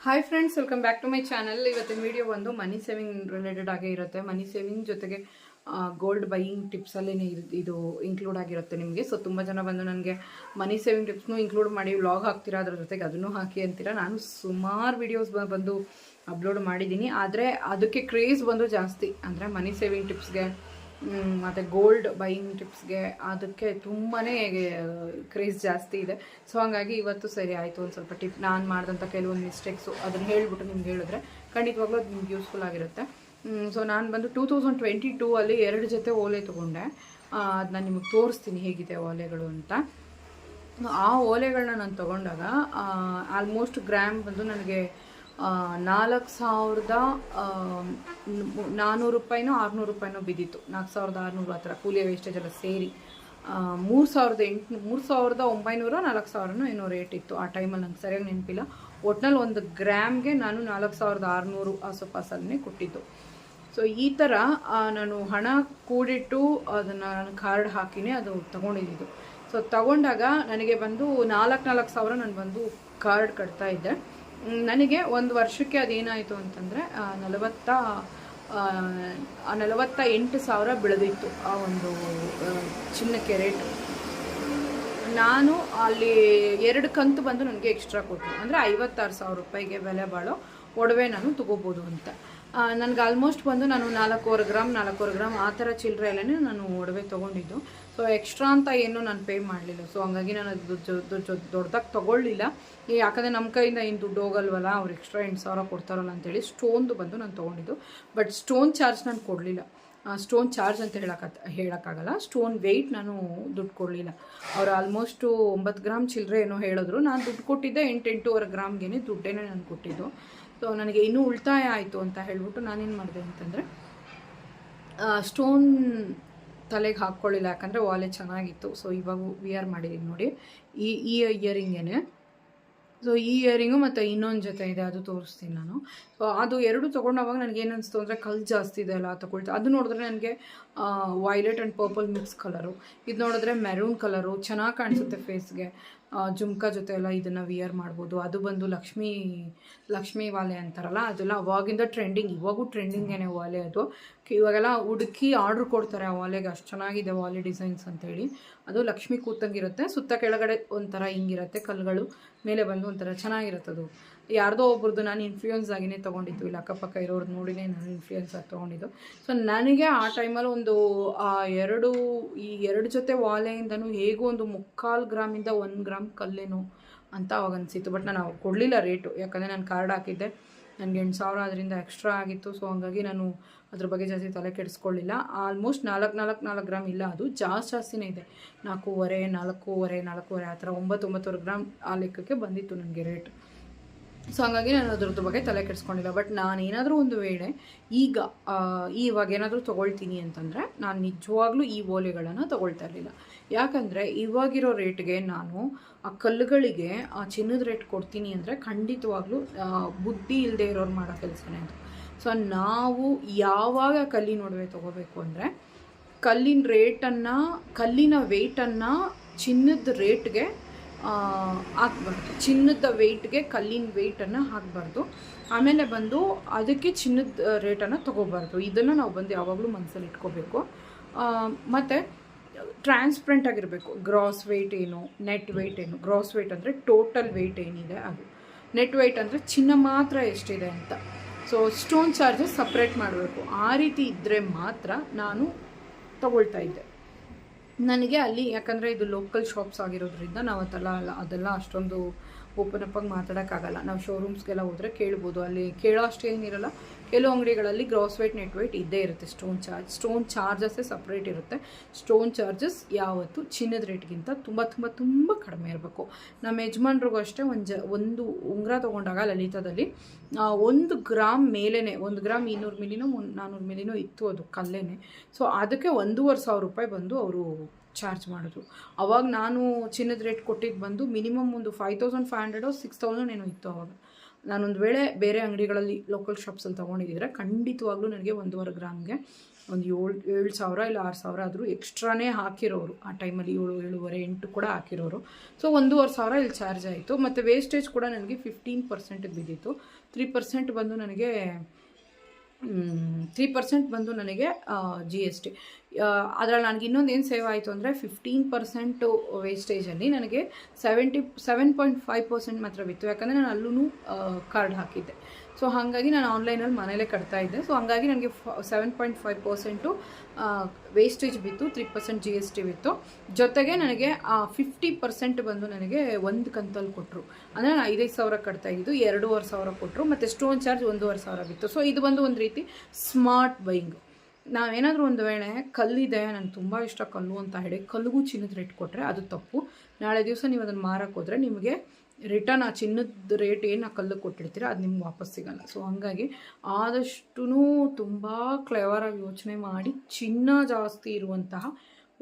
Hi friends, welcome back to my channel. ಇವತ್ತಿನ video ಒಂದು money saving related ಆಗೇ ಇರುತ್ತೆ. ಮನಿ ಸೇವಿಂಗ್ ಜೊತೆಗೆ ಗೋಲ್ಡ್ ಬೈಯಿಂಗ್ ಟಿಪ್ಸಲ್ಲೇ ಇದು ಇನ್ಕ್ಲೂಡ್ ಆಗಿರುತ್ತೆ ನಿಮಗೆ. ಸೊ ತುಂಬ ಜನ ಬಂದು ನನಗೆ ಮನಿ ಸೇವಿಂಗ್ ಟಿಪ್ಸ್ನೂ ಇನ್ಕ್ಲೂಡ್ ಮಾಡಿ ವ್ಲಾಗ್ ಹಾಕ್ತೀರಾ, ಅದ್ರ ಜೊತೆಗೆ ಅದನ್ನು ಹಾಕಿ ಅಂತೀರಾ. ನಾನು ಸುಮಾರು ವೀಡಿಯೋಸ್ ಬಂದು ಅಪ್ಲೋಡ್ ಮಾಡಿದ್ದೀನಿ, ಆದರೆ ಅದಕ್ಕೆ ಕ್ರೇಜ್ ಬಂದು ಜಾಸ್ತಿ. ಅಂದರೆ ಮನಿ ಸೇವಿಂಗ್ ಟಿಪ್ಸ್ಗೆ ಮತ್ತು ಗೋಲ್ಡ್ ಬೈಯಿಂಗ್ ಟಿಪ್ಸ್ಗೆ ಅದಕ್ಕೆ ತುಂಬಾ ಕ್ರೇಜ್ ಜಾಸ್ತಿ ಇದೆ. ಸೊ ಹಾಗಾಗಿ ಇವತ್ತು ಸರಿ ಆಯಿತು, ಒಂದು ಸ್ವಲ್ಪ ಟಿಪ್ ನಾನು ಮಾಡಿದಂಥ ಕೆಲವೊಂದು ಮಿಸ್ಟೇಕ್ಸು ಅದನ್ನು ಹೇಳಿಬಿಟ್ಟು ನಿಮ್ಗೆ ಹೇಳಿದ್ರೆ ಖಂಡಿತವಾಗ್ಲೂ ಅದು ನಿಮ್ಗೆ ಯೂಸ್ಫುಲ್ ಆಗಿರುತ್ತೆ. ಸೊ ನಾನು ಬಂದು 2022 ಅಲ್ಲಿ 2 ಜೊತೆ ಓಲೆ ತೊಗೊಂಡೆ. ಅದನ್ನ ನಿಮಗೆ ತೋರಿಸ್ತೀನಿ ಹೇಗಿದೆ ಓಲೆಗಳು ಅಂತ. ಆ ಓಲೆಗಳನ್ನ ನಾನು ತೊಗೊಂಡಾಗ ಆಲ್ಮೋಸ್ಟ್ ಗ್ರಾಮ್ ಬಂದು ನನಗೆ 4,400 ರೂಪಾಯಿನೋ 600 ರೂಪಾಯಿನೋ ಬಿದ್ದಿತ್ತು. 4,600 ಆ ಥರ ಕೂಲಿಯ ವೇಸ್ಟೇಜ್ ಎಲ್ಲ ಸೇರಿ 3,900 4,000 ಏನೋ ರೇಟ್ ಇತ್ತು ಆ ಟೈಮಲ್ಲಿ. ನಂಗೆ ಸರಿಯಾಗಿ ನೆನಪಿಲ್ಲ. ಒಟ್ನಲ್ಲಿ ಒಂದು ಗ್ರಾಮ್ಗೆ ನಾನು 4,600 ಆಸುಪಾಸಲ್ಲೇ ಕೊಟ್ಟಿದ್ದು. ಸೊ ಈ ಥರ ನಾನು ಹಣ ಕೂಡಿಟ್ಟು ಅದನ್ನು ನಾನು ಕಾರ್ಡ್ ಹಾಕಿನೇ ಅದು ತೊಗೊಂಡಿದ್ದು. ಸೊ ತಗೊಂಡಾಗ ನನಗೆ ಬಂದು 4,000 ನಾನು ಬಂದು ಕಾರ್ಡ್ ಕಟ್ತಾ ಇದ್ದೆ. ನನಗೆ ಒಂದು ವರ್ಷಕ್ಕೆ ಅದೇನಾಯಿತು ಅಂತಂದರೆ 48,000 ಬೆಳೆದಿತ್ತು ಆ ಒಂದು ಚಿನ್ನಕ್ಕೆ ರೇಟು. ನಾನು ಅಲ್ಲಿ 2 ಕಂತು ಬಂದು ನನಗೆ ಎಕ್ಸ್ಟ್ರಾ ಕೊಟ್ಟರು. ಅಂದರೆ 56,000 ರೂಪಾಯಿಗೆ ಬೆಲೆ ಬಾಳೋ ಒಡವೆ ನಾನು ತೊಗೋಬೋದು ಅಂತ. ನನಗೆ ಆಲ್ಮೋಸ್ಟ್ ಬಂದು ನಾನು 4.25 ಗ್ರಾಮ್ ಆ ಥರ ಚಿಲ್ಲರೆಯಲ್ಲೇ ನಾನು ಒಡವೆ ತೊಗೊಂಡಿದ್ದು. ಸೊ ಎಕ್ಸ್ಟ್ರಾ ಅಂತ ಏನೂ ನಾನು ಪೇ ಮಾಡಲಿಲ್ಲ. ಸೊ ಹಂಗಾಗಿ ನಾನು ಅದು ದೊಡ್ಡದಾಗಿ ತೊಗೊಳ್ಳಿಲ್ಲ. ಯಾಕಂದರೆ ನಮ್ಮ ಕೈಯಿಂದ ಏನು ದುಡ್ಡು ಹೋಗಲ್ವಲ್ಲ, ಅವ್ರು ಎಕ್ಸ್ಟ್ರಾ 8,000 ಕೊಡ್ತಾರಲ್ಲ ಅಂತೇಳಿ ಸ್ಟೋನ್ದು ಬಂದು ನಾನು ತೊಗೊಂಡಿದ್ದು. ಬಟ್ ಸ್ಟೋನ್ ಚಾರ್ಜ್ ನಾನು ಕೊಡಲಿಲ್ಲ. ಸ್ಟೋನ್ ಚಾರ್ಜ್ ಅಂತ ಹೇಳೋಕ್ಕಾಗಲ್ಲ. ಸ್ಟೋನ್ ವೆಯ್ಟ್ ನಾನು ದುಡ್ಡು ಕೊಡಲಿಲ್ಲ. ಅವ್ರು ಆಲ್ಮೋಸ್ಟು 9 ಗ್ರಾಮ್ ಚಿಲ್ಲರೆ ಏನೋ ಹೇಳಿದ್ರು. ನಾನು ದುಡ್ಡು ಕೊಟ್ಟಿದ್ದೆ 8-8.25 ಗ್ರಾಮ್ಗೆ ದುಡ್ಡೇನೆ ನಾನು ಕೊಟ್ಟಿದ್ದು. ಸೊ ನನಗೆ ಇನ್ನೂ ಉಳಿತಾಯ ಆಯಿತು ಅಂತ ಹೇಳ್ಬಿಟ್ಟು ನಾನೇನು ಮಾಡಿದೆ ಅಂತಂದರೆ ಸ್ಟೋನ್ ತಲೆಗೆ ಹಾಕ್ಕೊಳ್ಳಿಲ್ಲ. ಯಾಕಂದರೆ ವಾಲೆ ಚೆನ್ನಾಗಿತ್ತು. ಸೊ ಇವಾಗ ವಿಯರ್ ಮಾಡಿದ್ದೀನಿ ನೋಡಿ, ಈ ಇಯರಿಂಗೇನೆ. ಸೊ ಈ ಇಯರಿಂಗು ಮತ್ತು ಇನ್ನೊಂದು ಜೊತೆ ಇದೆ, ಅದು ತೋರಿಸ್ತೀನಿ ನಾನು. ಸೊ ಅದು 2 ತೊಗೊಂಡಾಗ ನನಗೆ ಏನು ಅನಿಸ್ತು ಅಂದರೆ ಕಲ್ಲು ಜಾಸ್ತಿ ಇದೆ ಅಲ್ಲ ತೊಗೊಳ್ತಾ. ಅದು ನೋಡಿದ್ರೆ ನನಗೆ violet and purple mix colour, ಇದು ನೋಡಿದ್ರೆ ಮೆರೂನ್ ಕಲರು ಚೆನ್ನಾಗಿ ಕಾಣಿಸುತ್ತೆ ಫೇಸ್ಗೆ. ಜುಮ್ಕಾ ಜೊತೆ ಎಲ್ಲ ಇದನ್ನು ವಿಯರ್ ಮಾಡ್ಬೋದು. ಅದು ಬಂದು ಲಕ್ಷ್ಮಿ ವಾಲೆ ಅಂತಾರಲ್ಲ, ಅದೆಲ್ಲ ಅವಾಗಿಂದ ಟ್ರೆಂಡಿಂಗ್, ಇವಾಗೂ ಟ್ರೆಂಡಿಂಗೇನೆ ವಾಲೆ ಅದು. ಇವಾಗೆಲ್ಲ ಹುಡುಕಿ ಆರ್ಡ್ರ್ ಕೊಡ್ತಾರೆ ಆ ವಾಲೆಗೆ, ಅಷ್ಟು ಚೆನ್ನಾಗಿದೆ ವಾಲೆ ಡಿಸೈನ್ಸ್ ಅಂತೇಳಿ. ಅದು ಲಕ್ಷ್ಮಿ ಕೂತಂಗಿರುತ್ತೆ, ಸುತ್ತ ಕೆಳಗಡೆ ಒಂಥರ ಹಿಂಗಿರುತ್ತೆ ಕಲ್ಲುಗಳು, ಮೇಲೆ ಬಂದು ಒಂಥರ ಚೆನ್ನಾಗಿರುತ್ತೆ. ಅದು ಯಾರ್ದೋ ಒಬ್ರದ್ದು ನಾನು ಇನ್ಫ್ಲೂಯೆನ್ಸ್ ಆಗಿನೇ ತೊಗೊಂಡಿದ್ದು, ಇಲ್ಲಿ ಅಕ್ಕಪಕ್ಕ ಇರೋರು ನೋಡಿನೇ ನಾನು ಇನ್ಫ್ಲೂಯೆನ್ಸ್ ಆಗಿ ತೊಗೊಂಡಿದ್ದು. ಸೊ ನನಗೆ ಆ ಟೈಮಲ್ಲಿ ಒಂದು ಈ 2 ಜೊತೆ ವಾಲೆಯಿಂದನೂ ಹೇಗೂ ಒಂದು 3/4 ಗ್ರಾಮಿಂದ 1 ಗ್ರಾಮ್ ಕಲ್ಲೇನು ಅಂತ ಅವಾಗ ಅನಿಸಿತ್ತು. ಬಟ್ ನಾನು ಅವಾಗ ಕೊಡಲಿಲ್ಲ ರೇಟು, ಯಾಕಂದರೆ ನಾನು ಕಾರ್ಡ್ ಹಾಕಿದ್ದೆ. ನನಗೆ 8,000 ಅದರಿಂದ ಎಕ್ಸ್ಟ್ರಾ ಆಗಿತ್ತು. ಸೊ ಹಂಗಾಗಿ ನಾನು ಅದ್ರ ಬಗ್ಗೆ ಜಾಸ್ತಿ ತಲೆ ಕೆಡಿಸ್ಕೊಳ್ಳಿಲ್ಲ. ಆಲ್ಮೋಸ್ಟ್ 4 ಗ್ರಾಮ್ ಇಲ್ಲ, ಅದು ಜಾಸ್ತಿನೇ ಇದೆ. 4.5 ಆ ಥರ 9 ಗ್ರಾಮ್ ಆ ಲೆಕ್ಕಕ್ಕೆ ಬಂದಿತ್ತು ನನಗೆ ರೇಟ್. ಸೊ ಹಾಗಾಗಿ ನಾನು ಅದ್ರದ್ದು ಬಗ್ಗೆ ತಲೆ ಕೆಡಿಸ್ಕೊಂಡಿಲ್ಲ. ಬಟ್ ನಾನೇನಾದರೂ ಒಂದು ವೇಳೆ ಇವಾಗ ಏನಾದರೂ ತೊಗೊಳ್ತೀನಿ ಅಂತಂದರೆ ನಾನು ನಿಜವಾಗ್ಲೂ ಈ ಓಲೆಗಳನ್ನು ತೊಗೊಳ್ತಾ ಇರಲಿಲ್ಲ. ಯಾಕಂದರೆ ಇವಾಗಿರೋ ರೇಟ್ಗೆ ನಾನು ಆ ಕಲ್ಲುಗಳಿಗೆ ಆ ಚಿನ್ನದ ರೇಟ್ ಕೊಡ್ತೀನಿ ಅಂದರೆ ಖಂಡಿತವಾಗ್ಲೂ ಬುದ್ಧಿ ಇಲ್ಲದೆ ಇರೋರು ಮಾಡೋ ಕೆಲಸನೇ ಅದು. ಸೊ ನಾವು ಯಾವಾಗ ಕಲ್ಲಿನ ಒಡವೆ ತೊಗೋಬೇಕು ಅಂದರೆ ಕಲ್ಲಿನ ವೆಯ್ಟನ್ನು ಚಿನ್ನದ ರೇಟ್ಗೆ ಹಾಕ್ಬಾರ್ದು. ಚಿನ್ನದ ವೆಯ್ಟ್ಗೆ ಕಲ್ಲಿನ ವೆಯ್ಟನ್ನು ಹಾಕಬಾರ್ದು. ಆಮೇಲೆ ಬಂದು ಅದಕ್ಕೆ ಚಿನ್ನದ ರೇಟನ್ನು ತೊಗೋಬಾರ್ದು. ಇದನ್ನು ನಾವು ಬಂದು ಯಾವಾಗಲೂ ಮನಸ್ಸಲ್ಲಿ ಇಟ್ಕೋಬೇಕು. ಮತ್ತು ಟ್ರಾನ್ಸ್ಪರೆಂಟ್ ಆಗಿರಬೇಕು. ಗ್ರಾಸ್ ವೆಯ್ಟ್ ಏನು, ನೆಟ್ ವೆಯ್ಟ್ ಏನು. ಗ್ರಾಸ್ ವೆಯ್ಟ್ ಅಂದರೆ ಟೋಟಲ್ ವೆಯ್ಟ್ ಏನಿದೆ ಅದು, ನೆಟ್ ವೆಯ್ಟ್ ಅಂದರೆ ಚಿನ್ನ ಮಾತ್ರ ಎಷ್ಟಿದೆ ಅಂತ. ಸೊ ಸ್ಟೋನ್ ಚಾರ್ಜಸ್ ಸಪ್ರೇಟ್ ಮಾಡಬೇಕು. ಆ ರೀತಿ ಇದ್ದರೆ ಮಾತ್ರ ನಾನು ತಗೊಳ್ತಾ ಇದ್ದೆ. ನನಗೆ ಅಲ್ಲಿ, ಯಾಕಂದರೆ ಇದು ಲೋಕಲ್ ಶಾಪ್ಸ್ ಆಗಿರೋದ್ರಿಂದ ನಾವು ಅದೆಲ್ಲ ಅಷ್ಟೊಂದು ಓಪನ್ ಅಪ್ ಆಗಿ ಮಾತಾಡೋಕ್ಕಾಗಲ್ಲ. ನಾವು ಶೋರೂಮ್ಸ್ಗೆಲ್ಲ ಹೋದರೆ ಕೇಳ್ಬೋದು, ಅಲ್ಲಿ ಕೇಳೋ ಅಷ್ಟೇನಿರಲ್ಲ. ಕೆಲವು ಅಂಗಡಿಗಳಲ್ಲಿ ಗ್ರಾಸ್ ವೆಯ್ಟ್ ನೆಟ್ ವೆಯ್ಟ್ ಇದ್ದೇ ಇರುತ್ತೆ. ಸ್ಟೋನ್ ಚಾರ್ಜಸ್ಸೇ ಸಪ್ರೇಟ್ ಇರುತ್ತೆ. ಸ್ಟೋನ್ ಚಾರ್ಜಸ್ ಯಾವತ್ತು ಚಿನ್ನದ ರೇಟ್ಗಿಂತ ತುಂಬ ತುಂಬ ತುಂಬ ಕಡಿಮೆ ಇರಬೇಕು. ನಮ್ಮ ಯಜಮಾನ್ರಿಗೂ ಅಷ್ಟೇ ಒಂದು ಉಂಗುರ ತೊಗೊಂಡಾಗ ಲಲಿತಾದಲ್ಲಿ 1 ಗ್ರಾಮ್ ಮೇಲೇ 1 ಗ್ರಾಮ್ 200 ಮಿಲಿನೋ 400 ಮಿಲಿನೋ ಇತ್ತು, ಅದು ಕಲ್ಲೇನೆ. ಸೊ ಅದಕ್ಕೆ 1,500 ರೂಪಾಯಿ ಬಂದು ಅವರು ಚಾರ್ಜ್ ಮಾಡಿದ್ರು. ಅವಾಗ ನಾನು ಚಿನ್ನದ ರೇಟ್ ಕೊಟ್ಟಿದ್ದು ಬಂದು ಮಿನಿಮಮ್ ಒಂದು 5,500 6,000 ಏನೋ ಇತ್ತು ಅವಾಗ. ನಾನೊಂದು ವೇಳೆ ಬೇರೆ ಅಂಗಡಿಗಳಲ್ಲಿ ಲೋಕಲ್ ಶಾಪ್ಸಲ್ಲಿ ತೊಗೊಂಡಿದ್ದರೆ ಖಂಡಿತವಾಗ್ಲೂ ನನಗೆ 1.5 ಗ್ರಾಮ್ಗೆ ಒಂದು 7,000 ಇಲ್ಲ 6,000 ಆದರೂ ಎಕ್ಸ್ಟ್ರಾನೇ ಹಾಕಿರೋರು ಆ ಟೈಮಲ್ಲಿ, 7, 8 ಕೂಡ ಹಾಕಿರೋರು. ಸೊ 1,500 ಇಲ್ಲಿ ಚಾರ್ಜ್ ಆಯಿತು. ಮತ್ತು ವೇಸ್ಟೇಜ್ ಕೂಡ ನನಗೆ 15% ಬಿದ್ದಿತ್ತು. 3% ಬಂದು ನನಗೆ 3% ಬಂದು ನನಗೆ GST. ಅದರಲ್ಲಿ ನನಗೆ ಇನ್ನೊಂದು ಏನು ಸೇವ್ ಆಯಿತು ಅಂದರೆ 15% ವೇಸ್ಟೇಜಲ್ಲಿ ನನಗೆ 7.5% ಮಾತ್ರ ಬಿತ್ತು. ಯಾಕಂದರೆ ನಾನು ಅಲ್ಲೂ ಕಾರ್ಡ್ ಹಾಕಿದ್ದೆ. ಸೊ ಹಾಗಾಗಿ ನಾನು ಆನ್ಲೈನಲ್ಲಿ ಮನೇಲೇ ಕಟ್ತಾ ಇದ್ದೆ. ಸೊ ಹಾಗಾಗಿ ನನಗೆ 7.5% ವೇಸ್ಟೇಜ್ ಬಿತ್ತು, 3% GST ಬಿತ್ತು. ಜೊತೆಗೆ ನನಗೆ 50% ಬಂದು ನನಗೆ ಒಂದು ಕಂತಲ್ಲಿ ಕೊಟ್ಟರು. ಅಂದರೆ ನಾನು 5,000 ಕಟ್ತಾ ಇದ್ದು 2,500 ಕೊಟ್ಟರು. ಮತ್ತು ಸ್ಟೋನ್ ಚಾರ್ಜ್ 1,500 ಬಿತ್ತು. ಸೊ ಇದು ಬಂದು ಒಂದು ರೀತಿ ಸ್ಮಾರ್ಟ್ ಬೈಯಿಂಗ್. ನಾವೇನಾದರೂ ಒಂದು ವೇಳೆ ಕಲ್ಲಿದೆ, ನನಗೆ ತುಂಬ ಇಷ್ಟ ಕಲ್ಲು ಅಂತ ಹೇಳಿ ಕಲ್ಲಿಗೂ ಚಿನ್ನದ ರೇಟ್ ಕೊಟ್ಟರೆ ಅದು ತಪ್ಪು. ನಾಳೆ ದಿವಸ ನೀವು ಅದನ್ನು ಮಾರಕ್ಕೆ ಹೋದರೆ ನಿಮಗೆ ರಿಟರ್ನ್ ಆ ಚಿನ್ನದ ರೇಟ್ ಏನು ಆ ಕಲ್ಲು ಕೊಟ್ಟಿರ್ತೀರ ಅದು ನಿಮ್ಗೆ ವಾಪಸ್ ಸಿಗೋಲ್ಲ. ಸೊ ಹಾಗಾಗಿ ಆದಷ್ಟು ತುಂಬ ಕ್ಲೆವರಾಗಿ ಯೋಚನೆ ಮಾಡಿ ಚಿನ್ನ ಜಾಸ್ತಿ ಇರುವಂತಹ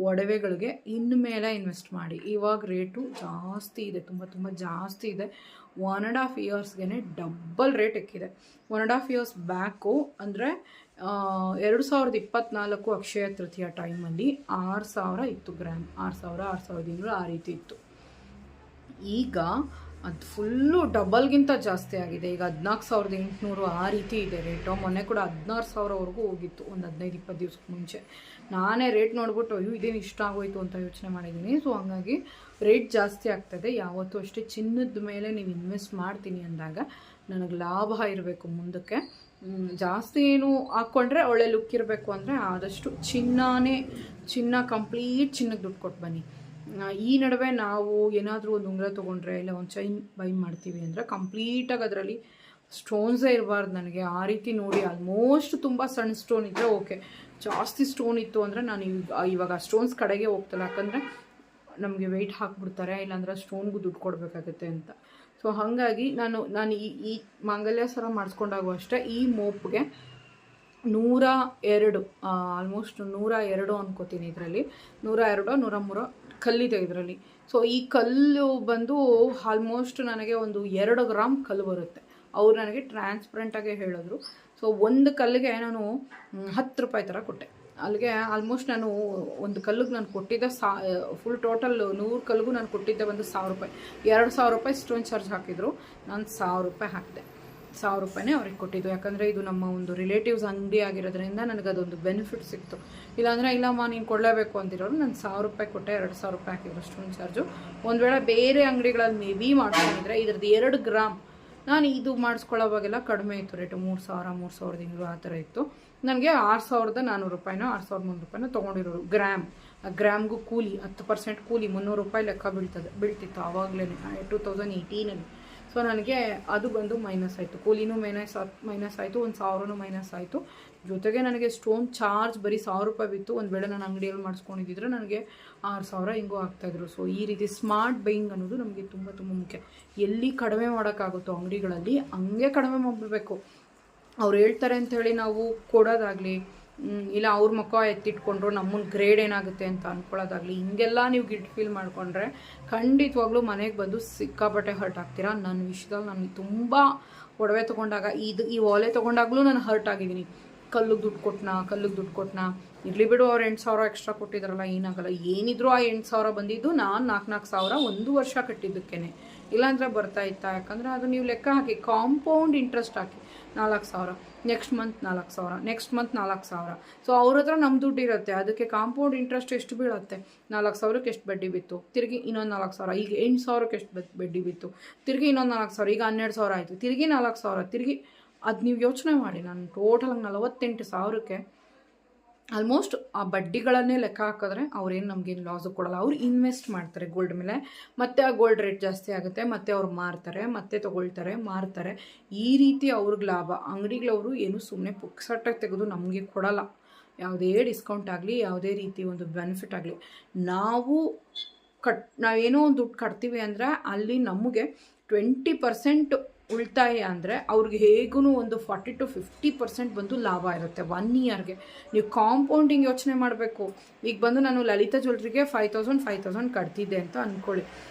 ಒಡವೆಗಳಿಗೆ ಇನ್ಮೇಲೆ ಇನ್ವೆಸ್ಟ್ ಮಾಡಿ. ಇವಾಗ ರೇಟು ಜಾಸ್ತಿ ಇದೆ, ತುಂಬ ಜಾಸ್ತಿ ಇದೆ. 1.5 ಇಯರ್ಸ್ಗೆ ಡಬ್ಬಲ್ ರೇಟ್ ಎಕ್ಕಿದೆ. 1.5 ಇಯರ್ಸ್ ಬ್ಯಾಕು ಅಂದರೆ 2024 ಅಕ್ಷಯ ತೃತೀಯ ಟೈಮಲ್ಲಿ 6,000 ಇತ್ತು ಗ್ರಾಮ್. 6,000, 6,500 ಆ ರೀತಿ ಇತ್ತು. ಈಗ ಅದು ಫುಲ್ಲು ಡಬಲ್ಗಿಂತ ಜಾಸ್ತಿ ಆಗಿದೆ. ಈಗ 14,800 ಆ ರೀತಿ ಇದೆ ರೇಟು. ಮೊನ್ನೆ ಕೂಡ 16,000ವರೆಗೂ ಹೋಗಿತ್ತು ಒಂದು 15-20 ದಿವಸಕ್ಕೆ ಮುಂಚೆ. ನಾನೇ ರೇಟ್ ನೋಡ್ಬಿಟ್ಟು ಅಯ್ಯೋ ಇದೇನು ಇಷ್ಟ ಆಗೋಯ್ತು ಅಂತ ಯೋಚನೆ ಮಾಡಿದ್ದೀನಿ. ಸೊ ಹಾಗಾಗಿ ರೇಟ್ ಜಾಸ್ತಿ ಆಗ್ತದೆ. ಯಾವತ್ತೂ ಅಷ್ಟೇ ಚಿನ್ನದ ಮೇಲೆ ನೀವು ಇನ್ವೆಸ್ಟ್ ಮಾಡ್ತೀನಿ ಅಂದಾಗ ನನಗೆ ಲಾಭ ಇರಬೇಕು ಮುಂದಕ್ಕೆ. ಜಾಸ್ತಿ ಏನು ಹಾಕ್ಕೊಂಡ್ರೆ ಒಳ್ಳೆ ಲುಕ್ ಇರಬೇಕು ಅಂದರೆ ಆದಷ್ಟು ಚಿನ್ನ ಕಂಪ್ಲೀಟ್ ಚಿನ್ನಕ್ಕೆ ದುಡ್ಡು ಕೊಟ್ಟು ಬನ್ನಿ. ಈ ನಡುವೆ ನಾವು ಏನಾದರೂ ಒಂದು ಉಂಗುರ ತೊಗೊಂಡ್ರೆ ಇಲ್ಲ ಒಂದು ಚೈನ್ ಬೈ ಮಾಡ್ತೀವಿ ಅಂದರೆ ಕಂಪ್ಲೀಟಾಗಿ ಅದರಲ್ಲಿ ಸ್ಟೋನ್ಸೇ ಇರಬಾರ್ದು ನನಗೆ. ಆ ರೀತಿ ನೋಡಿ ಆಲ್ಮೋಸ್ಟ್ ತುಂಬ ಸಣ್ಣ ಸ್ಟೋನ್ ಇದ್ದರೆ ಓಕೆ. ಜಾಸ್ತಿ ಸ್ಟೋನ್ ಇತ್ತು ಅಂದರೆ ನಾನು ಇವಾಗ ಸ್ಟೋನ್ಸ್ ಕಡೆಗೆ ಹೋಗ್ತಲ್ಲ. ಯಾಕಂದರೆ ನಮಗೆ ವೆಯ್ಟ್ ಹಾಕ್ಬಿಡ್ತಾರೆ, ಇಲ್ಲಾಂದ್ರೆ ಸ್ಟೋನ್ಗೂ ದುಡ್ಡು ಕೊಡಬೇಕಾಗತ್ತೆ ಅಂತ. ಸೊ ಹಾಗಾಗಿ ನಾನು ಈ ಮಾಂಗಲ್ಯ ಸರ ಮಾಡಿಸ್ಕೊಂಡಾಗೂ ಅಷ್ಟೇ ಈ ಮೋಪ್ಗೆ 102 ಆಲ್ಮೋಸ್ಟ್ 102 ಅನ್ಕೋತೀನಿ. ಇದರಲ್ಲಿ 102, 103 ಕಲ್ಲಿದೆ ಇದರಲ್ಲಿ. ಸೊ ಈ ಕಲ್ಲು ಬಂದು ಆಲ್ಮೋಸ್ಟ್ ನನಗೆ ಒಂದು 2 ಗ್ರಾಮ್ ಕಲ್ಲು ಬರುತ್ತೆ. ಅವ್ರು ನನಗೆ ಟ್ರಾನ್ಸ್ಪರೆಂಟಾಗೆ ಹೇಳಿದ್ರು. ಸೊ ಒಂದು ಕಲ್ಲಿಗೆ ನಾನು 10 ರೂಪಾಯಿ ಥರ ಕೊಟ್ಟೆ. ಅಲ್ಲಿಗೆ ಆಲ್ಮೋಸ್ಟ್ ನಾನು ಒಂದು ಕಲ್ಲಿಗೆ ನಾನು ಕೊಟ್ಟಿದ್ದೆ ಫುಲ್ ಟೋಟಲ್ 100 ಕಲ್ಲಿಗೂ ನಾನು ಕೊಟ್ಟಿದ್ದೆ ಒಂದು 1,000 ರೂಪಾಯಿ. 2,000 ರೂಪಾಯಿ ಸ್ಟೋನ್ ಚಾರ್ಜ್ ಹಾಕಿದ್ರು. ನಾನು 1,000 ರೂಪಾಯಿ ಹಾಕಿದೆ. 1,000 ರೂಪಾಯಿನೇ ಅವ್ರಿಗೆ ಕೊಟ್ಟಿದ್ದು. ಯಾಕಂದರೆ ಇದು ನಮ್ಮ ಒಂದು ರಿಲೇಟಿವ್ಸ್ ಅಂಗಡಿ ಆಗಿರೋದ್ರಿಂದ ನನಗೆ ಅದೊಂದು ಬೆನಿಫಿಟ್ ಸಿಕ್ತು. ಇಲ್ಲಾಂದರೆ ಇಲ್ಲಮ್ಮ ನೀನು ಕೊಡಲೇಬೇಕು ಅಂತಿರೋರು ನಾನು 1,000 ರೂಪಾಯಿ ಕೊಟ್ಟೆ. 2,000 ರೂಪಾಯಿ ಹಾಕಿದ್ರು ಸ್ಟೋನ್ ಚಾರ್ಜು. ಒಂದು ವೇಳೆ ಬೇರೆ ಅಂಗಡಿಗಳಲ್ಲಿ ಮೇ ಬಿ ಮಾಡ್ಕೊಂಡಿದ್ರೆ ಇದ್ರದ್ದು 2 ಗ್ರಾಮ್ ನಾನು ಇದು ಮಾಡಿಸ್ಕೊಳ್ಳೋವಾಗೆಲ್ಲ ಕಡಿಮೆ ಇತ್ತು ರೇಟು. 3,000, 3,500 ಆ ಥರ ಇತ್ತು. ನನಗೆ 6,400 ರೂಪಾಯಿನೋ 6,300 ರೂಪಾಯಿನೋ ತೊಗೊಂಡಿರೋರು ಗ್ರಾಮ್ಗೂ ಕೂಲಿ 10% ಕೂಲಿ 300 ರೂಪಾಯಿ ಲೆಕ್ಕ ಬೀಳ್ತಿತ್ತು ಆವಾಗಲೇ 2018ಅಲ್ಲಿ. ಸೊ ನನಗೆ ಅದು ಬಂದು ಮೈನಸ್ ಆಯಿತು. ಕೂಲಿನೂ ಮೈನಸ್ ಆಯಿತು, 1,000 ಮೈನಸ್ ಆಯಿತು. ಜೊತೆಗೆ ನನಗೆ ಸ್ಟೋನ್ ಚಾರ್ಜ್ ಬರೀ 1,000 ರೂಪಾಯಿ ಬಿತ್ತು. ಒಂದು ವೇಳೆ ನಾನು ಅಂಗಡಿಯಲ್ಲಿ ಮಾಡಿಸ್ಕೊಂಡಿದ್ದಿದ್ರೆ ನನಗೆ 6,000 ಹಿಂಗೂ ಆಗ್ತಾಯಿದ್ರು. ಸೊ ಈ ರೀತಿ ಸ್ಮಾರ್ಟ್ ಬೈಯಿಂಗ್ ಅನ್ನೋದು ನಮಗೆ ತುಂಬ ಮುಖ್ಯ. ಎಲ್ಲಿ ಕಡಿಮೆ ಮಾಡೋಕ್ಕಾಗುತ್ತೋ ಅಂಗಡಿಗಳಲ್ಲಿ ಹಂಗೆ ಕಡಿಮೆ ಮಾಡಿಬಿಡ್ಬೇಕು. ಅವ್ರು ಹೇಳ್ತಾರೆ ಅಂಥೇಳಿ ನಾವು ಕೊಡೋದಾಗಲಿ ಇಲ್ಲ ಅವ್ರ ಮುಖ ಎತ್ತಿಟ್ಕೊಂಡ್ರು ನಮ್ಮನ್ನ ಗ್ರೇಡ್ ಏನಾಗುತ್ತೆ ಅಂತ ಅಂದ್ಕೊಳ್ಳೋದಾಗಲಿ ಹಿಂಗೆಲ್ಲ ನೀವು ಗಿಲ್ಟ್ ಫೀಲ್ ಮಾಡಿಕೊಂಡ್ರೆ ಖಂಡಿತವಾಗ್ಲೂ ಮನೆಗೆ ಬಂದು ಸಿಕ್ಕಾಪಟ್ಟೆ ಹರ್ಟ್ ಆಗ್ತೀರಾ. ನನ್ನ ವಿಷಯದಲ್ಲಿ ನನಗೆ ತುಂಬ ಒಡವೆ ತೊಗೊಂಡಾಗ ಈ ಓಲೆ ತೊಗೊಂಡಾಗಲೂ ನಾನು ಹರ್ಟ್ ಆಗಿದ್ದೀನಿ. ಕಲ್ಲಿಗೆ ದುಡ್ಡು ಕೊಟ್ಟನಾ ಇರಲಿ ಬಿಡು, ಅವ್ರು 8,000 ಎಕ್ಸ್ಟ್ರಾ ಕೊಟ್ಟಿದ್ದಾರಲ್ಲ ಏನಾಗಲ್ಲ. ಏನಿದ್ರು ಆ 8,000 ಬಂದಿದ್ದು ನಾನು 4,000 1 ವರ್ಷ ಕಟ್ಟಿದ್ದಕ್ಕೇ. ಇಲ್ಲಾಂದರೆ ಬರ್ತಾ ಇತ್ತಾ? ಯಾಕಂದರೆ ಅದು ನೀವು ಲೆಕ್ಕ ಹಾಕಿ ಕಾಂಪೌಂಡ್ ಇಂಟ್ರೆಸ್ಟ್ ಹಾಕಿ 4,000, next month 4,000, next month 4,000. So ಅವ್ರ ಹತ್ರ ನಮ್ಮ ದುಡ್ಡು ಇರುತ್ತೆ. ಅದಕ್ಕೆ ಕಾಂಪೌಂಡ್ ಇಂಟ್ರೆಸ್ಟ್ ಎಷ್ಟು ಬೀಳುತ್ತೆ? 4,000ಕ್ಕೆ ಎಷ್ಟು ಬಡ್ಡಿ ಬಿತ್ತು, ತಿರುಗಿ ಇನ್ನೊಂದು 4,000, ಈಗ 8,000ಕ್ಕೆ ಎಷ್ಟು ಬಡ್ಡಿ ಬಿತ್ತು, ತಿರುಗಿ ಇನ್ನೊಂದು 4,000, ಈಗ 12,000 ಆಯಿತು, ತಿರುಗಿ 4,000, ತಿರುಗಿ ಅದು ನೀವು ಯೋಚನೆ ಮಾಡಿ. ನಾನು ಟೋಟಲಾಗಿ 48,000ಕ್ಕೆ ಆಲ್ಮೋಸ್ಟ್ ಆ ಬಡ್ಡಿಗಳನ್ನೇ ಲೆಕ್ಕ ಹಾಕಿದ್ರೆ ಅವ್ರೇನು ನಮಗೇನು ಲಾಸು ಕೊಡೋಲ್ಲ. ಅವ್ರು ಇನ್ವೆಸ್ಟ್ ಮಾಡ್ತಾರೆ ಗೋಲ್ಡ್ ಮೇಲೆ, ಮತ್ತು ಆ ಗೋಲ್ಡ್ ರೇಟ್ ಜಾಸ್ತಿ ಆಗುತ್ತೆ, ಮತ್ತು ಅವ್ರು ಮಾರ್ತಾರೆ, ಮತ್ತೆ ತೊಗೊಳ್ತಾರೆ, ಮಾರ್ತಾರೆ. ಈ ರೀತಿ ಅವ್ರಿಗೆ ಲಾಭ. ಅಂಗಡಿಗಳವರು ಏನು ಸುಮ್ಮನೆ ಪುಕ್ಸಟ್ಟಾಗಿ ತೆಗೆದು ನಮಗೆ ಕೊಡೋಲ್ಲ. ಯಾವುದೇ ಡಿಸ್ಕೌಂಟ್ ಆಗಲಿ, ಯಾವುದೇ ರೀತಿ ಒಂದು ಬೆನಿಫಿಟ್ ಆಗಲಿ, ನಾವೇನೋ ಒಂದು ದುಡ್ಡು ಕಟ್ತೀವಿ ಅಂದರೆ ಅಲ್ಲಿ ನಮಗೆ 20% ಉಳಿತಾಯ ಅಂದರೆ ಅವ್ರಿಗೆ ಹೇಗೂ ಒಂದು 40 to 50% ಬಂದು ಲಾಭ ಇರುತ್ತೆ 1 ಇಯರ್ಗೆ. ನೀವು ಕಾಂಪೌಂಡಿಂಗ್ ಯೋಚನೆ ಮಾಡಬೇಕು. ಈಗ ಬಂದು ನಾನು ಲಲಿತಾ ಜ್ಯುವೆಲ್ರಿಗೆ 5,000 ಕಟ್ತಿದ್ದೆ ಅಂತ ಅಂದ್ಕೊಳ್ಳಿ.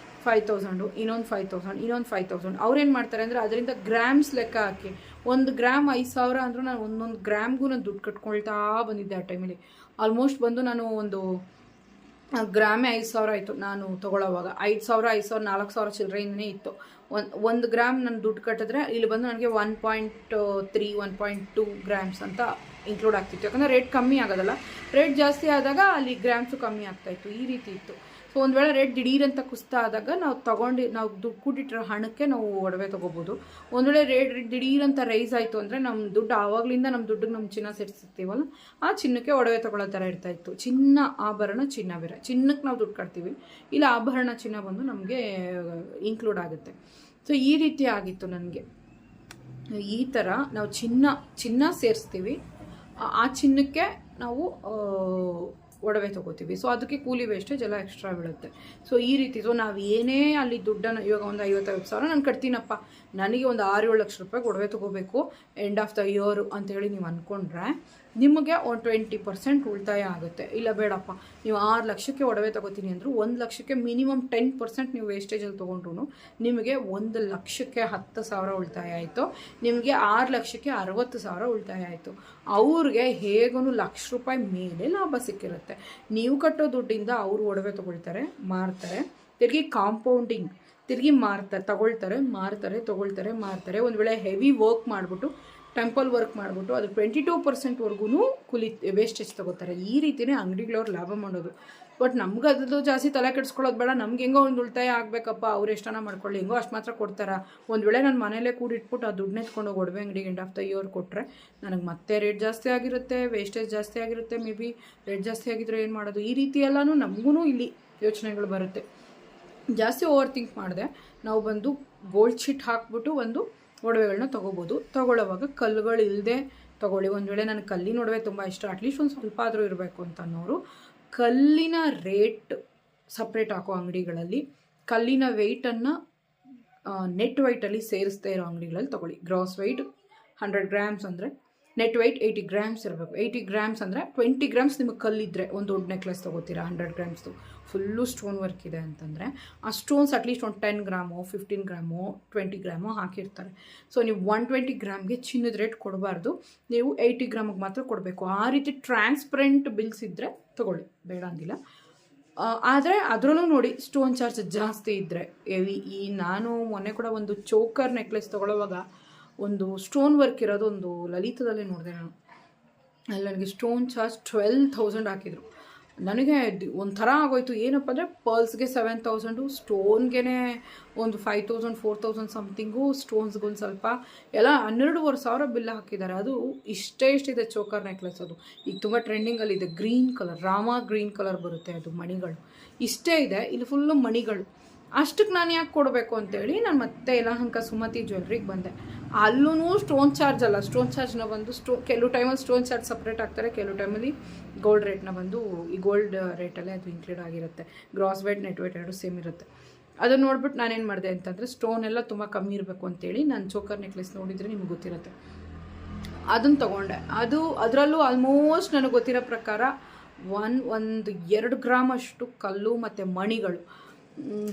5,000, ಇನ್ನೊಂದು 5,000, ಇನ್ನೊಂದು 5,000. ಅವ್ರೇನು ಮಾಡ್ತಾರೆ ಅಂದರೆ ಅದರಿಂದ ಗ್ರಾಮ್ಸ್ ಲೆಕ್ಕ ಹಾಕಿ 1 ಗ್ರಾಮ್ 5,000 ಅಂದರೂ ನಾನು ಒಂದೊಂದು ಗ್ರಾಮ್ಗೂ ನಾನು ದುಡ್ಡು ಕಟ್ಕೊಳ್ತಾ ಬಂದಿದ್ದೆ ಆ ಟೈಮಲ್ಲಿ. ಆಲ್ಮೋಸ್ಟ್ ಬಂದು ನಾನು ಒಂದು ಗ್ರಾಮೇ 5,000 ಆಯಿತು ನಾನು ತೊಗೊಳ್ಳೋವಾಗ. 5,000 4,000 ಚಿಲ್ಲರೆಯಿಂದನೇ ಇತ್ತು. ಒಂದು ಗ್ರಾಮ್ ನಾನು ದುಡ್ಡು ಕಟ್ಟಿದ್ರೆ ಇಲ್ಲಿ ಬಂದು ನನಗೆ 1.3 1.2 ಗ್ರಾಮ್ಸ್ ಅಂತ ಇನ್ಕ್ಲೂಡ್ ಆಗ್ತಿತ್ತು. ಯಾಕಂದರೆ ರೇಟ್ ಕಮ್ಮಿ ಆಗೋದಲ್ಲ, ರೇಟ್ ಜಾಸ್ತಿ ಆದಾಗ ಅಲ್ಲಿ ಗ್ರಾಮ್ಸು ಕಮ್ಮಿ ಆಗ್ತಾಯಿತ್ತು. ಈ ರೀತಿ ಇತ್ತು. ಸೊ ಒಂದು ವೇಳೆ ರೇಟ್ ದಿಢೀರಂತ ಕುಸ್ತಾ ಆದಾಗ ನಾವು ದುಡ್ಡು ಕೂಡಿಟ್ಟಿರೋ ಹಣಕ್ಕೆ ನಾವು ಒಡವೆ ತೊಗೋಬೋದು. ಒಂದು ವೇಳೆ ರೇಟ್ ದಿಢೀರಂತ ರೈಸ್ ಆಯಿತು ಅಂದರೆ ನಮ್ಮ ದುಡ್ಡು ಆವಾಗಲಿಂದ ನಮ್ಮ ದುಡ್ಡಿಗೆ ನಮ್ಮ ಚಿನ್ನ ಸೇರಿಸಿರ್ತೀವಲ್ಲ, ಆ ಚಿನ್ನಕ್ಕೆ ಒಡವೆ ತೊಗೊಳ್ಳೋ ಥರ ಇರ್ತಾಯಿತ್ತು. ಚಿನ್ನ ಆಭರಣ ಚಿನ್ನ ಬೇರೆ. ಚಿನ್ನಕ್ಕೆ ನಾವು ದುಡ್ಡು ಕಟ್ತೀವಿ, ಇಲ್ಲ ಆಭರಣ ಚಿನ್ನ ಬಂದು ನಮಗೆ ಇನ್ಕ್ಲೂಡ್ ಆಗುತ್ತೆ. ಸೊ ಈ ರೀತಿ ಆಗಿತ್ತು ನನಗೆ. ಈ ಥರ ನಾವು ಚಿನ್ನ ಸೇರಿಸ್ತೀವಿ, ಆ ಚಿನ್ನಕ್ಕೆ ನಾವು ಒಡವೆ ತೊಗೋತೀವಿ. ಸೊ ಅದಕ್ಕೆ ಕೂಲಿ ವೇಸ್ಟೇಜ್ ಎಲ್ಲ ಎಕ್ಸ್ಟ್ರಾ ಬೀಳುತ್ತೆ. ಸೊ ಈ ರೀತಿ. ಸೊ ನಾವು ಏನೇ ಅಲ್ಲಿ ದುಡ್ಡನ್ನು ಇವಾಗ ಒಂದು 50,000 ನಾನು ಕಟ್ತೀನಪ್ಪ, ನನಗೆ ಒಂದು 6-7 ಲಕ್ಷ ರೂಪಾಯಿಗೆ ಒಡವೆ ತೊಗೋಬೇಕು ಎಂಡ್ ಆಫ್ ದ ಇಯರ್ ಅಂತೇಳಿ ನೀವು ಅಂದ್ಕೊಂಡ್ರೆ ನಿಮಗೆ ಒಂದು 20% ಉಳಿತಾಯ ಆಗುತ್ತೆ. ಇಲ್ಲ ಬೇಡಪ್ಪ ನೀವು 6 ಲಕ್ಷಕ್ಕೆ ಒಡವೆ ತೊಗೋತೀನಿ ಅಂದರೂ 1 ಲಕ್ಷಕ್ಕೆ ಮಿನಿಮಮ್ 10% ನೀವು ವೇಸ್ಟೇಜಲ್ಲಿ ತೊಗೊಂಡ್ರು ನಿಮಗೆ 1 ಲಕ್ಷಕ್ಕೆ 10,000 ಉಳಿತಾಯ ಆಯಿತು. ನಿಮಗೆ 6 ಲಕ್ಷಕ್ಕೆ 60,000 ಉಳಿತಾಯ ಆಯಿತು. ಅವ್ರಿಗೆ ಹೇಗೂ ₹1,00,000 ಮೇಲೆ ಲಾಭ ಸಿಕ್ಕಿರುತ್ತೆ. ನೀವು ಕಟ್ಟೋ ದುಡ್ಡಿಂದ ಅವರು ಒಡವೆ ತೊಗೊಳ್ತಾರೆ, ಮಾರ್ತಾರೆ, ತಿರುಗಿ ಕಾಂಪೌಂಡಿಂಗ್, ತಿರುಗಿ ಮಾರ್ತಾರೆ, ತೊಗೊಳ್ತಾರೆ, ಮಾರ್ತಾರೆ, ತೊಗೊಳ್ತಾರೆ, ಮಾರ್ತಾರೆ. ಒಂದು ವೇಳೆ ಹೆವಿ ವರ್ಕ್ ಮಾಡಿಬಿಟ್ಟು ಟೆಂಪಲ್ ವರ್ಕ್ ಮಾಡಿಬಿಟ್ಟು ಅದು 22%ವರೆಗೂ ಕೂಲಿ ವೇಸ್ಟೇಜ್ ತೊಗೋತಾರೆ. ಈ ರೀತಿಯೇ ಅಂಗಡಿಗಳವ್ರು ಲಾಭ ಮಾಡೋದು. ಬಟ್ ನಮ್ಗೆ ಅದು ಜಾಸ್ತಿ ತಲೆ ಕೆಡಿಸ್ಕೊಳ್ಳೋದು ಬೇಡ. ನಮ್ಗೆ ಹೆಂಗೋ ಒಂದು ಉಳಿತಾಯ ಆಗಬೇಕಪ್ಪ, ಅವ್ರು ಎಷ್ಟನ ಮಾಡ್ಕೊಳ್ಳಿ, ಹೆಂಗೋ ಅಷ್ಟು ಮಾತ್ರ ಕೊಡ್ತಾರೆ. ಒಂದು ವೇಳೆ ನಾನು ಮನೇಲೇ ಕೂಡಿಟ್ಬಿಟ್ಟು ಆ ದುಡ್ಡನ್ನ ಎತ್ಕೊಂಡು ಹೋಗಿ ಒಡವೆ ಅಂಗಡಿಗೆ ಎಂಡ್ ಆಫ್ ದ ಇಯರ್ ಕೊಟ್ಟರೆ ನನಗೆ ಮತ್ತೆ ರೇಟ್ ಜಾಸ್ತಿ ಆಗಿರುತ್ತೆ, ವೇಸ್ಟೇಜ್ ಜಾಸ್ತಿ ಆಗಿರುತ್ತೆ. ಮೇ ಬಿ ರೇಟ್ ಜಾಸ್ತಿ ಆಗಿದ್ರೆ ಏನು ಮಾಡೋದು? ಈ ರೀತಿ ಎಲ್ಲನೂ ನಮಗೂ ಇಲ್ಲಿ ಯೋಚನೆಗಳು ಬರುತ್ತೆ. ಜಾಸ್ತಿ ಓವರ್ ಥಿಂಕ್ ಮಾಡಿದೆ. ನಾವು ಬಂದು ಗೋಲ್ಡ್ ಶೀಟ್ ಹಾಕ್ಬಿಟ್ಟು ಒಂದು ಒಡವೆಗಳನ್ನ ತೊಗೋಬೋದು. ತೊಗೊಳ್ಳೋವಾಗ ಕಲ್ಲುಗಳು ಇಲ್ಲದೆ ತೊಗೊಳ್ಳಿ. ಒಂದು ವೇಳೆ ನನಗೆ ಕಲ್ಲಿನ ಒಡವೆ ತುಂಬ ಇಷ್ಟ, ಅಟ್ಲೀಸ್ಟ್ ಒಂದು ಸ್ವಲ್ಪ ಆದರೂ ಇರಬೇಕು ಅಂತ ಅನ್ನೋರು ಕಲ್ಲಿನ ರೇಟ್ ಸಪ್ರೇಟ್ ಹಾಕೋ ಅಂಗಡಿಗಳಲ್ಲಿ ಕಲ್ಲಿನ ವೆಯ್ಟನ್ನು ನೆಟ್ ವೆಯ್ಟಲ್ಲಿ ಸೇರಿಸ್ತಾ ಇರೋ ಅಂಗಡಿಗಳಲ್ಲಿ ತೊಗೊಳ್ಳಿ. ಗ್ರಾಸ್ ವೆಯ್ಟ್ 100 ಗ್ರಾಮ್ಸ್ ಅಂದರೆ ನೆಟ್ ವೆಯ್ಟ್ 80 ಗ್ರಾಮ್ಸ್ ಇರಬೇಕು. 80 ಗ್ರಾಮ್ಸ್ ಅಂದರೆ 20 ಗ್ರಾಮ್ಸ್ ನಿಮಗೆ ಕಲ್ಲಿದ್ದರೆ ಒಂದು ದೊಡ್ಡ ನೆಕ್ಲೆಸ್ ತೊಗೋತೀರಾ 100 ಗ್ರಾಮ್ಸ್ದು ಫುಲ್ಲು ಸ್ಟೋನ್ ವರ್ಕ್ ಇದೆ ಅಂತಂದರೆ ಆ ಸ್ಟೋನ್ಸ್ ಅಟ್ಲೀಸ್ಟ್ ಒಂದು 10 ಗ್ರಾಮೋ 15 ಗ್ರಾಮೋ 20 ಗ್ರಾಮೋ ಹಾಕಿರ್ತಾರೆ. ಸೊ ನೀವು 120 ಗ್ರಾಮ್ಗೆ ಚಿನ್ನದ ರೇಟ್ ಕೊಡಬಾರ್ದು, ನೀವು 80 ಗ್ರಾಮಿಗೆ ಮಾತ್ರ ಕೊಡಬೇಕು. ಆ ರೀತಿ ಟ್ರಾನ್ಸ್ಪರೆಂಟ್ ಬಿಲ್ಸ್ ಇದ್ದರೆ ತೊಗೊಳ್ಳಿ, ಬೇಡ ಅಂದಿಲ್ಲ. ಆದರೆ ಅದರಲ್ಲೂ ನೋಡಿ ಸ್ಟೋನ್ ಚಾರ್ಜ್ ಜಾಸ್ತಿ ಇದ್ದರೆ ನಾನು ಮೊನ್ನೆ ಕೂಡ ಒಂದು ಚೋಕರ್ ನೆಕ್ಲೆಸ್ ತೊಗೊಳ್ಳೋವಾಗ ಒಂದು ಸ್ಟೋನ್ ವರ್ಕ್ ಇರೋದು ಒಂದು ಲಲಿತದಲ್ಲೇ ನೋಡಿದೆ ನಾನು. ಅಲ್ಲಿ ನನಗೆ ಸ್ಟೋನ್ ಚಾರ್ಜ್ 12,000 ಹಾಕಿದರು. ನನಗೆ ಒಂಥರ ಆಗೋಯ್ತು. ಏನಪ್ಪ ಅಂದರೆ ಪರ್ಲ್ಸ್ಗೆ 7,000, ಸ್ಟೋನ್ಗೆ ಒಂದು 5,000 4,000 ಸಮಥಿಂಗು, ಸ್ಟೋನ್ಸ್ಗೊಂದು ಸ್ವಲ್ಪ ಎಲ್ಲ 12,500 ಬಿಲ್ ಹಾಕಿದ್ದಾರೆ. ಅದು ಇಷ್ಟಿದೆ ಚೋಕರ್ ನೆಕ್ಲೆಸ್. ಅದು ಈಗ ತುಂಬ ಟ್ರೆಂಡಿಂಗಲ್ಲಿದೆ. Green colour, Rama green colour ಬರುತ್ತೆ ಅದು ಮಣಿಗಳು. ಇಷ್ಟೇ ಇದೆ, ಇಲ್ಲಿ ಫುಲ್ಲು ಮಣಿಗಳು. ಅಷ್ಟಕ್ಕೆ ನಾನು ಯಾಕೆ ಕೊಡಬೇಕು ಅಂತೇಳಿ ನಾನು ಮತ್ತೆ ಯಲಹಂಕ ಸುಮತಿ ಜ್ಯುವೆಲ್ರಿಗೆ ಬಂದೆ. ಅಲ್ಲೂ ಸ್ಟೋನ್ ಚಾರ್ಜ್ ಅಲ್ಲ, ಸ್ಟೋನ್ ಚಾರ್ಜ್ನ ಬಂದು ಕೆಲವು ಟೈಮಲ್ಲಿ ಸ್ಟೋನ್ ಚಾರ್ಜ್ ಸಪ್ರೇಟ್ ಆಗ್ತಾರೆ, ಕೆಲವು ಟೈಮಲ್ಲಿ ಗೋಲ್ಡ್ ರೇಟ್ನ ಬಂದು ಈ ಗೋಲ್ಡ್ ರೇಟಲ್ಲೇ ಅದು ಇನ್ಕ್ಲೂಡ್ ಆಗಿರುತ್ತೆ. ಗ್ರಾಸ್ ವೇಟ್ ನೆಟ್ ವೇಟ್ ಎರಡು ಸೇಮ್ ಇರುತ್ತೆ. ಅದನ್ನು ನೋಡ್ಬಿಟ್ಟು ನಾನೇನು ಮಾಡಿದೆ ಅಂತಂದರೆ ಸ್ಟೋನ್ ಎಲ್ಲ ತುಂಬ ಕಮ್ಮಿ ಇರಬೇಕು ಅಂತೇಳಿ ನಾನು ಚೋಕರ್ ನೆಕ್ಲೆಸ್ ನೋಡಿದರೆ ನಿಮ್ಗೆ ಗೊತ್ತಿರುತ್ತೆ, ಅದನ್ನು ತೊಗೊಂಡೆ. ಅದರಲ್ಲೂ ಆಲ್ಮೋಸ್ಟ್ ನನಗೆ ಗೊತ್ತಿರೋ ಪ್ರಕಾರ ಒಂದು 2 ಗ್ರಾಮ್ ಅಷ್ಟು ಕಲ್ಲು ಮತ್ತು ಮಣಿಗಳು.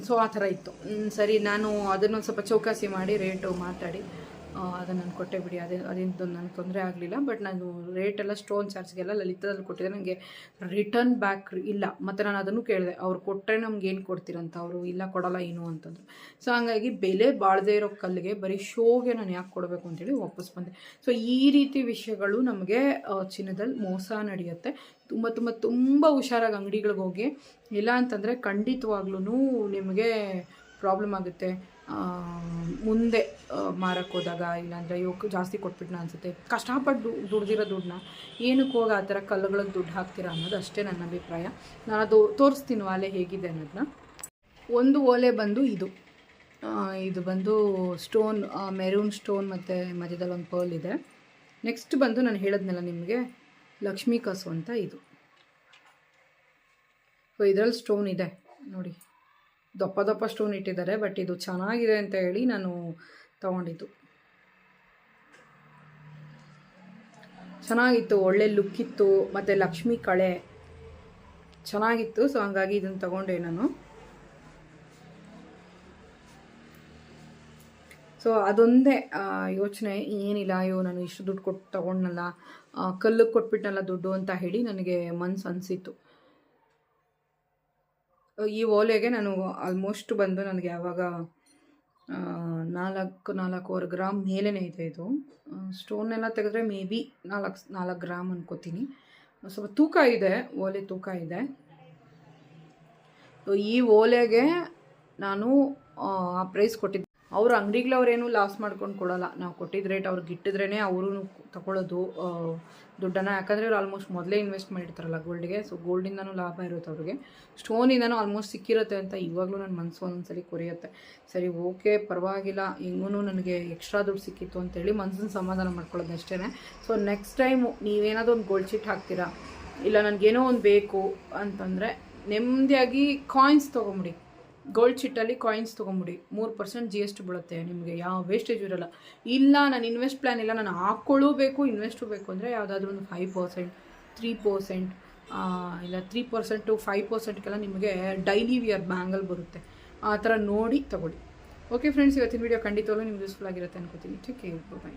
ಸೊ ಆ ಥರ ಇತ್ತು. ಸರಿ, ನಾನು ಅದನ್ನೊಂದು ಸ್ವಲ್ಪ ಚೌಕಾಸಿ ಮಾಡಿ ರೇಟು ಮಾತಾಡಿ ಅದನ್ನು ನಾನು ಕೊಟ್ಟೆ ಬಿಡಿ. ಅದೇನು ನನಗೆ ತೊಂದರೆ ಆಗಲಿಲ್ಲ. ಬಟ್ ನಾನು ರೇಟೆಲ್ಲ ಸ್ಟೋನ್ ಚಾರ್ಜ್ಗೆಲ್ಲ ಲಲಿತದಲ್ಲಿ ಕೊಟ್ಟಿದ್ದೆ. ನನಗೆ ರಿಟರ್ನ್ ಬ್ಯಾಕ್ ಇಲ್ಲ. ಮತ್ತು ನಾನು ಅದನ್ನು ಕೇಳಿದೆ, ಅವ್ರು ಕೊಟ್ಟರೆ ನಮ್ಗೆ ಏನು ಕೊಡ್ತೀರಂತ. ಅವರು ಇಲ್ಲ ಕೊಡೋಲ್ಲ ಏನು ಅಂತಂದರು. ಸೊ ಹಾಗಾಗಿ ಬೆಲೆ ಬಾಳದೇ ಇರೋ ಕಲ್ಲಿಗೆ ಬರೀ ಶೋಗೆ ನಾನು ಯಾಕೆ ಕೊಡಬೇಕು ಅಂತೇಳಿ ವಾಪಸ್ ಬಂದೆ. ಸೊ ಈ ರೀತಿ ವಿಷಯಗಳು ನಮಗೆ ಚಿನ್ನದಲ್ಲಿ ಮೋಸ ನಡೆಯುತ್ತೆ. ತುಂಬ ತುಂಬ ತುಂಬ ಹುಷಾರಾಗಿ ಅಂಗಡಿಗಳಿಗೆ ಹೋಗಿ, ಇಲ್ಲ ಅಂತಂದರೆ ಖಂಡಿತವಾಗ್ಲೂ ನಿಮಗೆ ಪ್ರಾಬ್ಲಮ್ ಆಗುತ್ತೆ. ಮುಂದೆ ಮಾರಕ್ಕೆ ಹೋದಾಗ ಇಲ್ಲಾಂದರೆ ಇವಾಗ ಜಾಸ್ತಿ ಕೊಟ್ಬಿಟ್ಟು ಅನಿಸುತ್ತೆ, ಕಷ್ಟಪಟ್ಟು ದುಡ್ದಿರೋ ದುಡ್ಡನ್ನ ಏನಕ್ಕೆ ಹೋಗಿ ಆ ಥರ ಕಲ್ಲುಗಳಿಗೆ ದುಡ್ಡು ಹಾಕ್ತೀರಾ ಅನ್ನೋದು ಅಷ್ಟೇ ನನ್ನ ಅಭಿಪ್ರಾಯ. ನಾನು ಅದು ತೋರಿಸ್ತೀನಿ ಓಲೆ ಹೇಗಿದೆ ಅನ್ನೋದನ್ನ. ಒಂದು ಓಲೆ ಬಂದು ಇದು ಬಂದು ಸ್ಟೋನ್, ಮೆರೂನ್ ಸ್ಟೋನ್ ಮತ್ತು ಮಧ್ಯದಲ್ಲಿ ಒಂದು ಪರ್ಲ್ ಇದೆ. ನೆಕ್ಸ್ಟ್ ಬಂದು ನಾನು ಹೇಳಿದ್ನಲ್ಲ ನಿಮಗೆ ಲಕ್ಷ್ಮೀ ಕಾಸು ಅಂತ ಇದು. ಸೊ ಇದರಲ್ಲಿ ಸ್ಟೋನ್ ಇದೆ ನೋಡಿ, ದಪ್ಪ ದಪ್ಪ ಸ್ಟೋನ್ ಇಟ್ಟಿದ್ದಾರೆ. ಬಟ್ ಇದು ಚೆನ್ನಾಗಿದೆ ಅಂತ ಹೇಳಿ ನಾನು ತೊಗೊಂಡಿದ್ದು. ಚೆನ್ನಾಗಿತ್ತು, ಒಳ್ಳೆ ಲುಕ್ ಇತ್ತು, ಮತ್ತು ಲಕ್ಷ್ಮಿ ಕಳೆ ಚೆನ್ನಾಗಿತ್ತು. ಸೊ ಹಂಗಾಗಿ ಇದನ್ನು ತೊಗೊಂಡೆ ನಾನು. ಸೊ ಅದೊಂದೇ ಯೋಚನೆ, ಏನಿಲ್ಲ ಅಯ್ಯೋ ನಾನು ಇಷ್ಟು ದುಡ್ಡು ಕೊಟ್ಟು ತೊಗೊಂಡ್ನಲ್ಲ, ಕಲ್ಲಿಗೆ ಕೊಟ್ಬಿಟ್ನಲ್ಲ ದುಡ್ಡು ಅಂತ ಹೇಳಿ ನನಗೆ ಮನ್ಸು ಅನಿಸಿತ್ತು. ಈ ಓಲೆಗೆ ನಾನು ಆಲ್ಮೋಸ್ಟ್ ಬಂದು ನನಗೆ ಯಾವಾಗ 4.5 ಗ್ರಾಮ್ ಮೇಲೇ ಇದೆ ಇದು. ಸ್ಟೋನೆಲ್ಲ ತೆಗೆದ್ರೆ ಮೇ ಬಿ 4 ಗ್ರಾಮ್ ಅನ್ಕೋತೀನಿ. ಸ್ವಲ್ಪ ತೂಕ ಇದೆ, ಓಲೆ ತೂಕ ಇದೆ. ಈ ಓಲೆಗೆ ನಾನು ಆ ಪ್ರೈಸ್ ಕೊಟ್ಟಿದ್ದೆ. ಅವ್ರ ಅಂಗಡಿಗಳವ್ರೇನು ಲಾಸ್ ಮಾಡ್ಕೊಂಡು ಕೊಡೋಲ್ಲ, ನಾವು ಕೊಟ್ಟಿದ್ದ ರೇಟ್ ಅವ್ರಿಗೆ ಇಟ್ಟಿದ್ರೇ ಅವರು ತಗೊಳ್ಳೋದು ದುಡ್ಡನ್ನು. ಯಾಕಂದರೆ ಅವ್ರು ಆಲ್ಮೋಸ್ಟ್ ಮೊದಲೇ ಇನ್ವೆಸ್ಟ್ ಮಾಡಿರ್ತಾರಲ್ಲ ಗೋಲ್ಡ್ಗೆ, ಸೊ ಗೋಲ್ಡಿಂದನೂ ಲಾಭ ಇರುತ್ತೆ ಅವ್ರಿಗೆ, ಸ್ಟೋನಿಂದನೂ ಆಲ್ಮೋಸ್ಟ್ ಸಿಕ್ಕಿರುತ್ತೆ ಅಂತ ಇವಾಗಲೂ ನನ್ನ ಮನಸ್ಸು ಒಂದೊಂದ್ಸಲಿ ಕೊರಿಯುತ್ತೆ. ಸರಿ ಓಕೆ ಪರವಾಗಿಲ್ಲ, ಹೆಂಗೂ ನನಗೆ ಎಕ್ಸ್ಟ್ರಾ ದುಡ್ಡು ಸಿಕ್ಕಿತ್ತು ಅಂತೇಳಿ ಮನಸ್ಸನ್ನು ಸಮಾಧಾನ ಮಾಡ್ಕೊಳ್ಳೋದು ಅಷ್ಟೇ. ಸೊ ನೆಕ್ಸ್ಟ್ ಟೈಮು ನೀವೇನಾದರೂ ಒಂದು ಗೋಲ್ಡ್ ಚೀಟ್ ಹಾಕ್ತೀರಾ, ಇಲ್ಲ ನನಗೇನೋ ಒಂದು ಬೇಕು ಅಂತಂದರೆ ನೆಮ್ಮದಿಯಾಗಿ ಕಾಯಿನ್ಸ್ ತೊಗೊಂಬಿಡಿ. ಗೋಲ್ಡ್ ಚಿಟ್ಟಲ್ಲಿ ಕಾಯಿನ್ಸ್ ತೊಗೊಂಬಿಡಿ. 3% GST ಬೀಳುತ್ತೆ, ನಿಮಗೆ ಯಾವ ವೇಸ್ಟೇಜ್ ಇರೋಲ್ಲ. ಇಲ್ಲ ನಾನು ಇನ್ವೆಸ್ಟ್ ಪ್ಲ್ಯಾನ್ ಇಲ್ಲ, ನಾನು ಹಾಕ್ಕೊಳ್ಳಬೇಕು ಇನ್ವೆಸ್ಟು ಬೇಕು ಅಂದರೆ ಯಾವುದಾದ್ರೂ ಒಂದು 5%, 3%, ಇಲ್ಲ 3% to 5%ಗೆಲ್ಲ ನಿಮಗೆ ಡೈಲಿ ವಿಯರ್ ಬ್ಯಾಂಗಲ್ ಬರುತ್ತೆ. ಆ ಥರ ನೋಡಿ ತಗೊಳ್ಳಿ. ಓಕೆ ಫ್ರೆಂಡ್ಸ್, ಇವತ್ತಿನ ವೀಡಿಯೋ ಖಂಡಿತವಾಗ್ಲೂ ನಿಮ್ಗೆ ಯೂಸ್ಫುಲ್ ಆಗಿರುತ್ತೆ ಅನ್ಕೋತೀನಿ. Take care, by.